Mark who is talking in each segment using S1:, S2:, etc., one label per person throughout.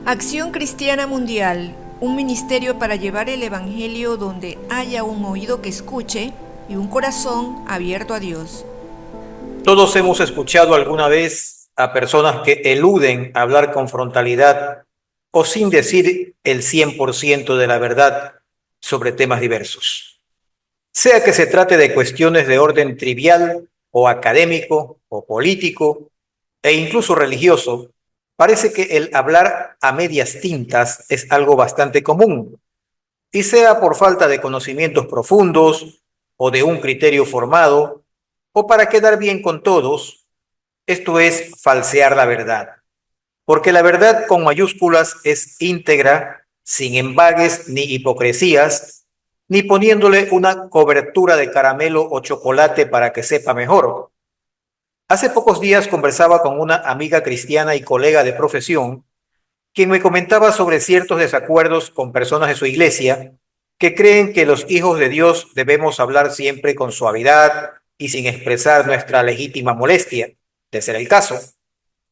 S1: Acción Cristiana Mundial, un ministerio para llevar el Evangelio donde haya un oído que escuche y un corazón abierto a Dios.
S2: Todos hemos escuchado alguna vez a personas que eluden hablar con frontalidad o sin decir el 100% de la verdad sobre temas diversos. Sea que se trate de cuestiones de orden trivial o académico o político e incluso religioso, parece que el hablar a medias tintas es algo bastante común, y sea por falta de conocimientos profundos o de un criterio formado, o para quedar bien con todos, esto es falsear la verdad. Porque la verdad con mayúsculas es íntegra, sin embagues ni hipocresías, ni poniéndole una cobertura de caramelo o chocolate para que sepa mejor. Hace pocos días conversaba con una amiga cristiana y colega de profesión, quien me comentaba sobre ciertos desacuerdos con personas de su iglesia que creen que los hijos de Dios debemos hablar siempre con suavidad y sin expresar nuestra legítima molestia, de ser el caso.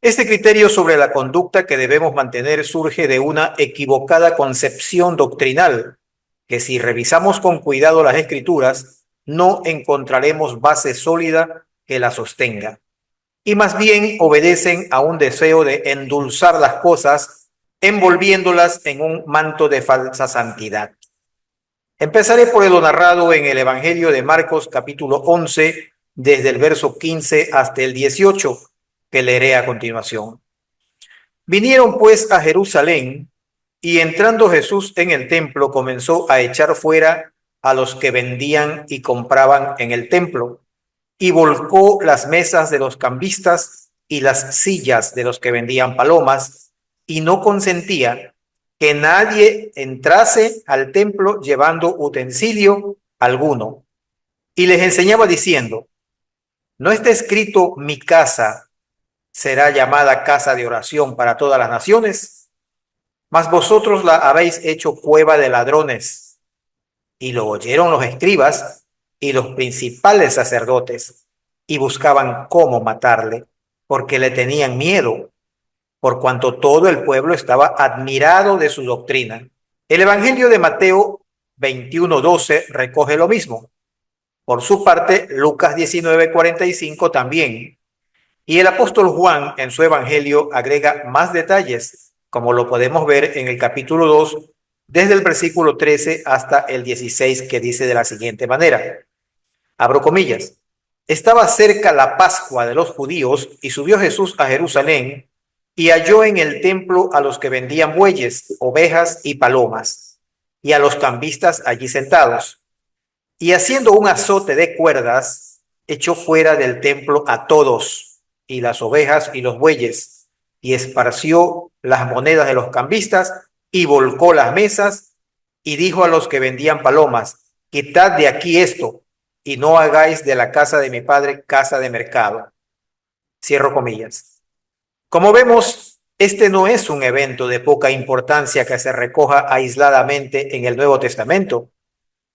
S2: Este criterio sobre la conducta que debemos mantener surge de una equivocada concepción doctrinal, que si revisamos con cuidado las escrituras, no encontraremos base sólida que la sostenga, y más bien obedecen a un deseo de endulzar las cosas, envolviéndolas en un manto de falsa santidad. Empezaré por lo narrado en el Evangelio de Marcos capítulo 11, desde el verso 15 hasta el 18, que leeré a continuación. Vinieron pues a Jerusalén, y entrando Jesús en el templo comenzó a echar fuera a los que vendían y compraban en el templo, y volcó las mesas de los cambistas y las sillas de los que vendían palomas, y no consentía que nadie entrase al templo llevando utensilio alguno. Y les enseñaba diciendo: ¿no está escrito mi casa será llamada casa de oración para todas las naciones? Mas vosotros la habéis hecho cueva de ladrones. Y lo oyeron los escribas y los principales sacerdotes, y buscaban cómo matarle, porque le tenían miedo, por cuanto todo el pueblo estaba admirado de su doctrina. El Evangelio de Mateo 21:12 recoge lo mismo. Por su parte, Lucas 19:45 también. Y el apóstol Juan en su Evangelio agrega más detalles, como lo podemos ver en el capítulo 2, desde el versículo 13 hasta el 16, que dice de la siguiente manera, abro comillas: estaba cerca la Pascua de los judíos, y subió Jesús a Jerusalén, y halló en el templo a los que vendían bueyes, ovejas y palomas, y a los cambistas allí sentados. Y haciendo un azote de cuerdas, echó fuera del templo a todos, y las ovejas y los bueyes, y esparció las monedas de los cambistas, y volcó las mesas, y dijo a los que vendían palomas: quitad de aquí esto, y no hagáis de la casa de mi padre casa de mercado. Cierro comillas. Como vemos, este no es un evento de poca importancia que se recoja aisladamente en el Nuevo Testamento,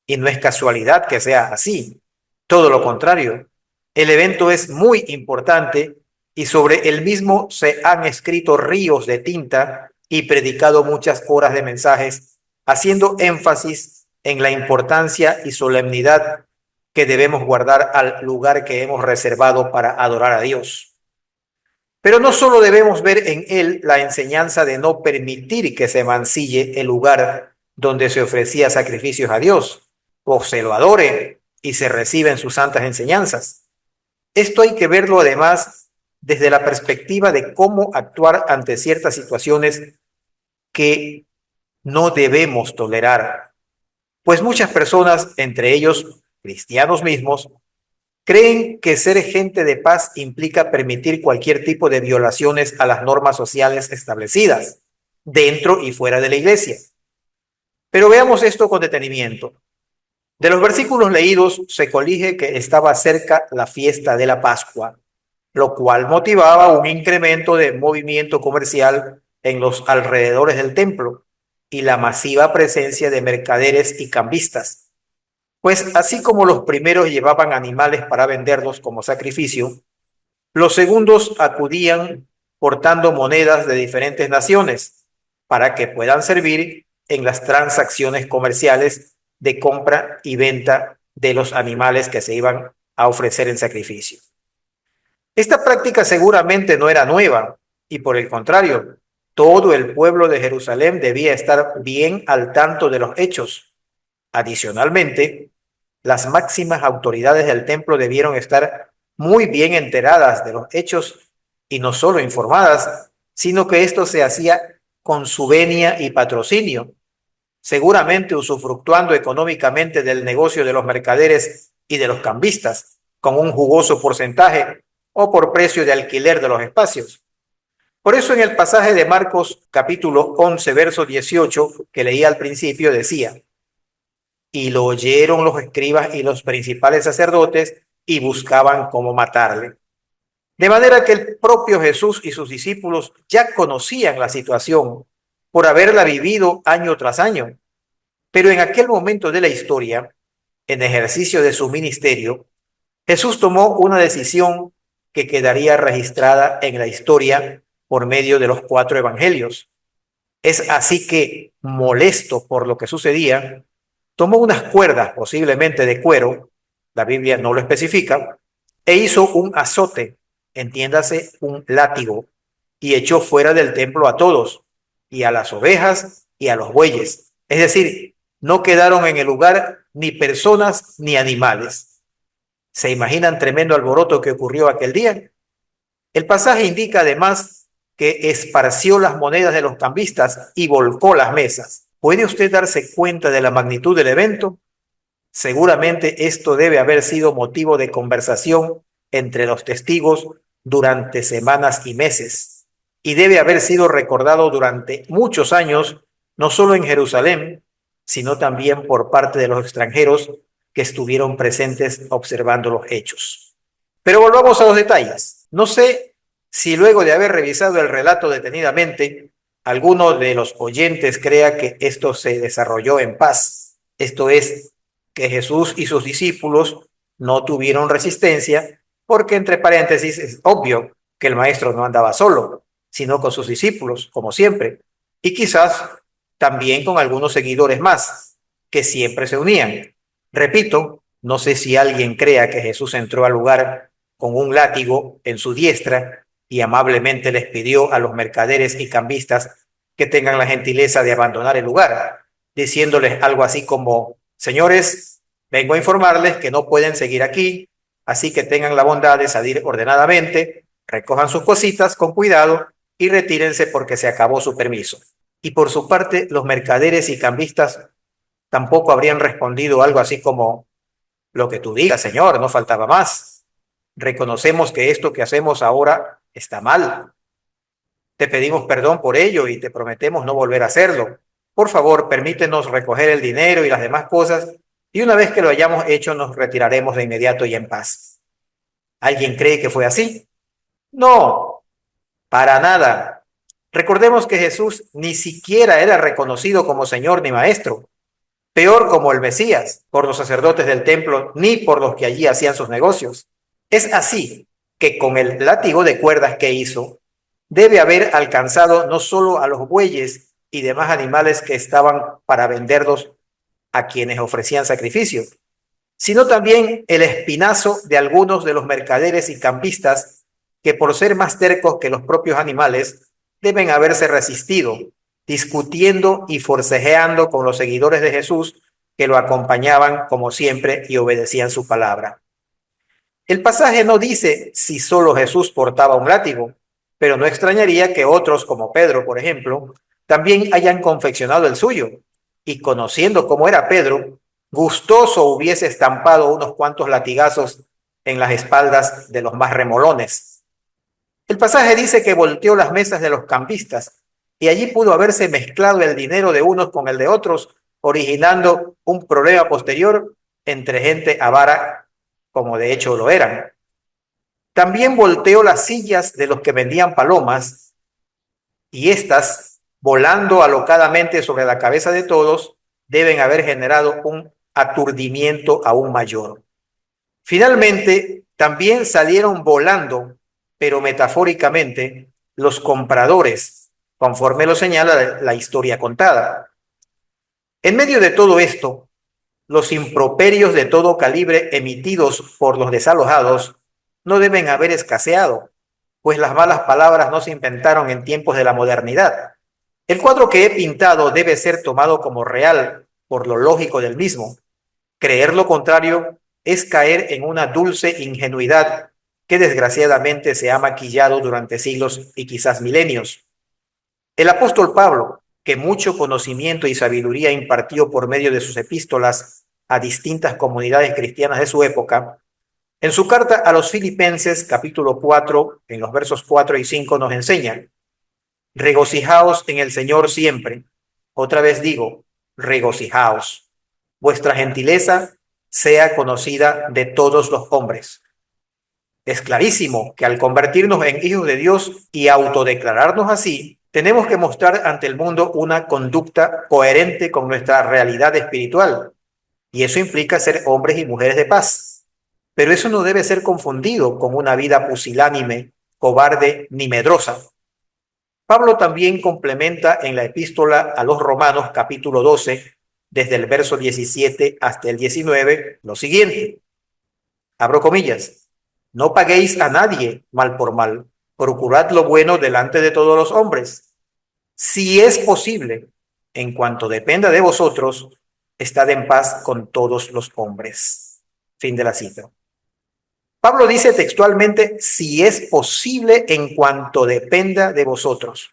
S2: y no es casualidad que sea así. Todo lo contrario, el evento es muy importante, y sobre el mismo se han escrito ríos de tinta y predicado muchas horas de mensajes, haciendo énfasis en la importancia y solemnidad que debemos guardar al lugar que hemos reservado para adorar a Dios. Pero no solo debemos ver en él la enseñanza de no permitir que se mancille el lugar donde se ofrecía sacrificios a Dios, o se lo adore y se reciben sus santas enseñanzas. Esto hay que verlo además desde la perspectiva de cómo actuar ante ciertas situaciones que no debemos tolerar, pues muchas personas, entre ellos cristianos mismos, creen que ser gente de paz implica permitir cualquier tipo de violaciones a las normas sociales establecidas, dentro y fuera de la iglesia. Pero veamos esto con detenimiento. De los versículos leídos se colige que estaba cerca la fiesta de la Pascua, lo cual motivaba un incremento de movimiento comercial en los alrededores del templo y la masiva presencia de mercaderes y cambistas. Pues así como los primeros llevaban animales para venderlos como sacrificio, los segundos acudían portando monedas de diferentes naciones, para que puedan servir en las transacciones comerciales de compra y venta de los animales que se iban a ofrecer en sacrificio. Esta práctica seguramente no era nueva y por el contrario, todo el pueblo de Jerusalén debía estar bien al tanto de los hechos. Adicionalmente, las máximas autoridades del templo debieron estar muy bien enteradas de los hechos y no solo informadas, sino que esto se hacía con su venia y patrocinio, seguramente usufructuando económicamente del negocio de los mercaderes y de los cambistas, con un jugoso porcentaje o por precio de alquiler de los espacios. Por eso en el pasaje de Marcos capítulo 11, verso 18, que leí al principio, decía: y lo oyeron los escribas y los principales sacerdotes y buscaban cómo matarle. De manera que el propio Jesús y sus discípulos ya conocían la situación por haberla vivido año tras año. Pero en aquel momento de la historia, en ejercicio de su ministerio, Jesús tomó una decisión que quedaría registrada en la historia por medio de los 4 evangelios. Es así que, molesto por lo que sucedía, tomó unas cuerdas, posiblemente de cuero, la Biblia no lo especifica, e hizo un azote, entiéndase, un látigo, y echó fuera del templo a todos, y a las ovejas y a los bueyes. Es decir, no quedaron en el lugar ni personas ni animales. ¿Se imaginan tremendo alboroto que ocurrió aquel día? El pasaje indica además que esparció las monedas de los cambistas y volcó las mesas. ¿Puede usted darse cuenta de la magnitud del evento? Seguramente esto debe haber sido motivo de conversación entre los testigos durante semanas y meses, y debe haber sido recordado durante muchos años, no solo en Jerusalén, sino también por parte de los extranjeros que estuvieron presentes observando los hechos. Pero volvamos a los detalles. No sé si luego de haber revisado el relato detenidamente, alguno de los oyentes crea que esto se desarrolló en paz. Esto es, que Jesús y sus discípulos no tuvieron resistencia, porque entre paréntesis es obvio que el maestro no andaba solo, sino con sus discípulos, como siempre, y quizás también con algunos seguidores más, que siempre se unían. Repito, no sé si alguien crea que Jesús entró al lugar con un látigo en su diestra y amablemente les pidió a los mercaderes y cambistas que tengan la gentileza de abandonar el lugar, diciéndoles algo así como: señores, vengo a informarles que no pueden seguir aquí, así que tengan la bondad de salir ordenadamente, recojan sus cositas con cuidado y retírense porque se acabó su permiso. Y por su parte, los mercaderes y cambistas tampoco habrían respondido algo así como: lo que tú digas, señor, no faltaba más. Reconocemos que esto que hacemos ahora está mal. Te pedimos perdón por ello y te prometemos no volver a hacerlo. Por favor, permítenos recoger el dinero y las demás cosas, y una vez que lo hayamos hecho nos retiraremos de inmediato y en paz. ¿Alguien cree que fue así? No, para nada. Recordemos que Jesús ni siquiera era reconocido como Señor ni Maestro, peor como el Mesías, por los sacerdotes del templo ni por los que allí hacían sus negocios. Es así que con el látigo de cuerdas que hizo, debe haber alcanzado no solo a los bueyes y demás animales que estaban para venderlos a quienes ofrecían sacrificio, sino también el espinazo de algunos de los mercaderes y campistas que, por ser más tercos que los propios animales, deben haberse resistido, discutiendo y forcejeando con los seguidores de Jesús que lo acompañaban como siempre y obedecían su palabra. El pasaje no dice si solo Jesús portaba un látigo, pero no extrañaría que otros, como Pedro, por ejemplo, también hayan confeccionado el suyo, y conociendo cómo era Pedro, gustoso hubiese estampado unos cuantos latigazos en las espaldas de los más remolones. El pasaje dice que volteó las mesas de los campistas, y allí pudo haberse mezclado el dinero de unos con el de otros, originando un problema posterior entre gente avara, como de hecho lo eran. También volteó las sillas de los que vendían palomas, y éstas, volando alocadamente sobre la cabeza de todos, deben haber generado un aturdimiento aún mayor. Finalmente, también salieron volando, pero metafóricamente, los compradores, conforme lo señala la historia contada. En medio de todo esto, los improperios de todo calibre emitidos por los desalojados no deben haber escaseado, pues las malas palabras no se inventaron en tiempos de la modernidad. El cuadro que he pintado debe ser tomado como real por lo lógico del mismo. Creer lo contrario es caer en una dulce ingenuidad que desgraciadamente se ha maquillado durante siglos y quizás milenios. El apóstol Pablo, que mucho conocimiento y sabiduría impartió por medio de sus epístolas a distintas comunidades cristianas de su época, en su carta a los Filipenses, capítulo 4, en los versos 4 y 5 nos enseña: regocijaos en el Señor siempre. Otra vez digo, regocijaos. Vuestra gentileza sea conocida de todos los hombres. Es clarísimo que al convertirnos en hijos de Dios y autodeclararnos así, tenemos que mostrar ante el mundo una conducta coherente con nuestra realidad espiritual. Y eso implica ser hombres y mujeres de paz. Pero eso no debe ser confundido con una vida pusilánime, cobarde ni medrosa. Pablo también complementa en la epístola a los Romanos, capítulo 12, desde el verso 17 hasta el 19, lo siguiente. Abro comillas. No paguéis a nadie mal por mal. Procurad lo bueno delante de todos los hombres. Si es posible, en cuanto dependa de vosotros, estad en paz con todos los hombres. Fin de la cita. Pablo dice textualmente, si es posible en cuanto dependa de vosotros.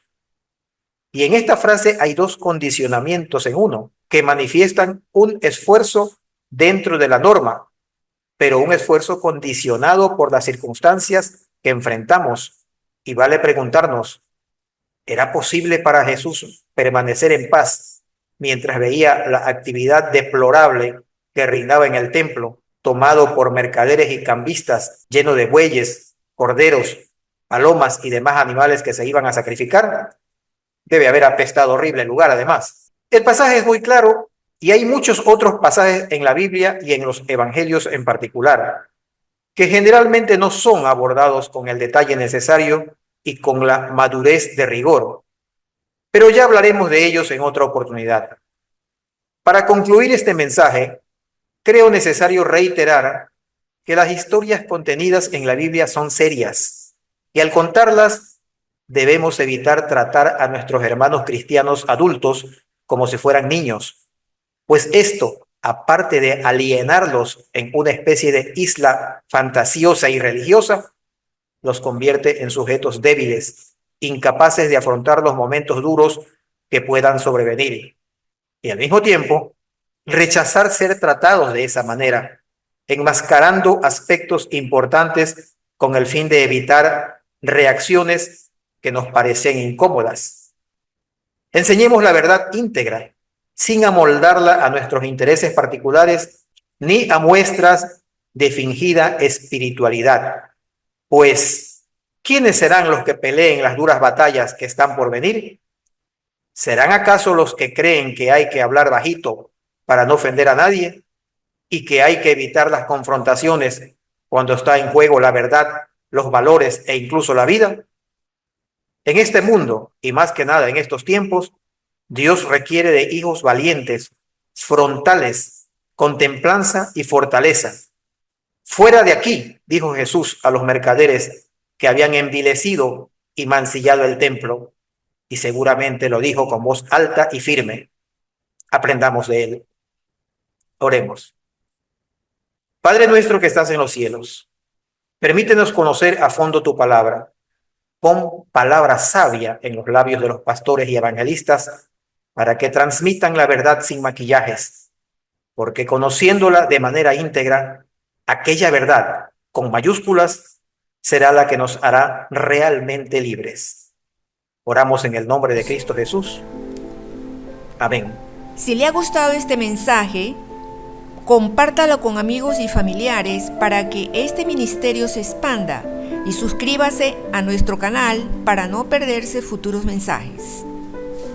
S2: Y en esta frase hay dos condicionamientos en uno, que manifiestan un esfuerzo dentro de la norma, pero un esfuerzo condicionado por las circunstancias que enfrentamos. Y vale preguntarnos, ¿era posible para Jesús permanecer en paz mientras veía la actividad deplorable que reinaba en el templo, tomado por mercaderes y cambistas, lleno de bueyes, corderos, palomas y demás animales que se iban a sacrificar? Debe haber apestado horrible el lugar, además. El pasaje es muy claro y hay muchos otros pasajes en la Biblia y en los evangelios en particular, que generalmente no son abordados con el detalle necesario y con la madurez de rigor. Pero ya hablaremos de ellos en otra oportunidad. Para concluir este mensaje, creo necesario reiterar que las historias contenidas en la Biblia son serias y al contarlas debemos evitar tratar a nuestros hermanos cristianos adultos como si fueran niños, pues esto, aparte de alienarlos en una especie de isla fantasiosa y religiosa, los convierte en sujetos débiles, incapaces de afrontar los momentos duros que puedan sobrevenir. Y al mismo tiempo, rechazar ser tratados de esa manera, enmascarando aspectos importantes con el fin de evitar reacciones que nos parecen incómodas. Enseñemos la verdad íntegra, sin amoldarla a nuestros intereses particulares ni a muestras de fingida espiritualidad. Pues, ¿quiénes serán los que peleen las duras batallas que están por venir? ¿Serán acaso los que creen que hay que hablar bajito para no ofender a nadie y que hay que evitar las confrontaciones cuando está en juego la verdad, los valores e incluso la vida? En este mundo, y más que nada en estos tiempos, Dios requiere de hijos valientes, frontales, con templanza y fortaleza. Fuera de aquí, dijo Jesús a los mercaderes que habían envilecido y mancillado el templo, y seguramente lo dijo con voz alta y firme. Aprendamos de él. Oremos. Padre nuestro que estás en los cielos, permítenos conocer a fondo tu palabra. Pon palabra sabia en los labios de los pastores y evangelistas para que transmitan la verdad sin maquillajes, porque conociéndola de manera íntegra, aquella verdad con mayúsculas será la que nos hará realmente libres. Oramos en el nombre de Cristo Jesús. Amén.
S1: Si le ha gustado este mensaje, compártalo con amigos y familiares para que este ministerio se expanda y suscríbase a nuestro canal para no perderse futuros mensajes.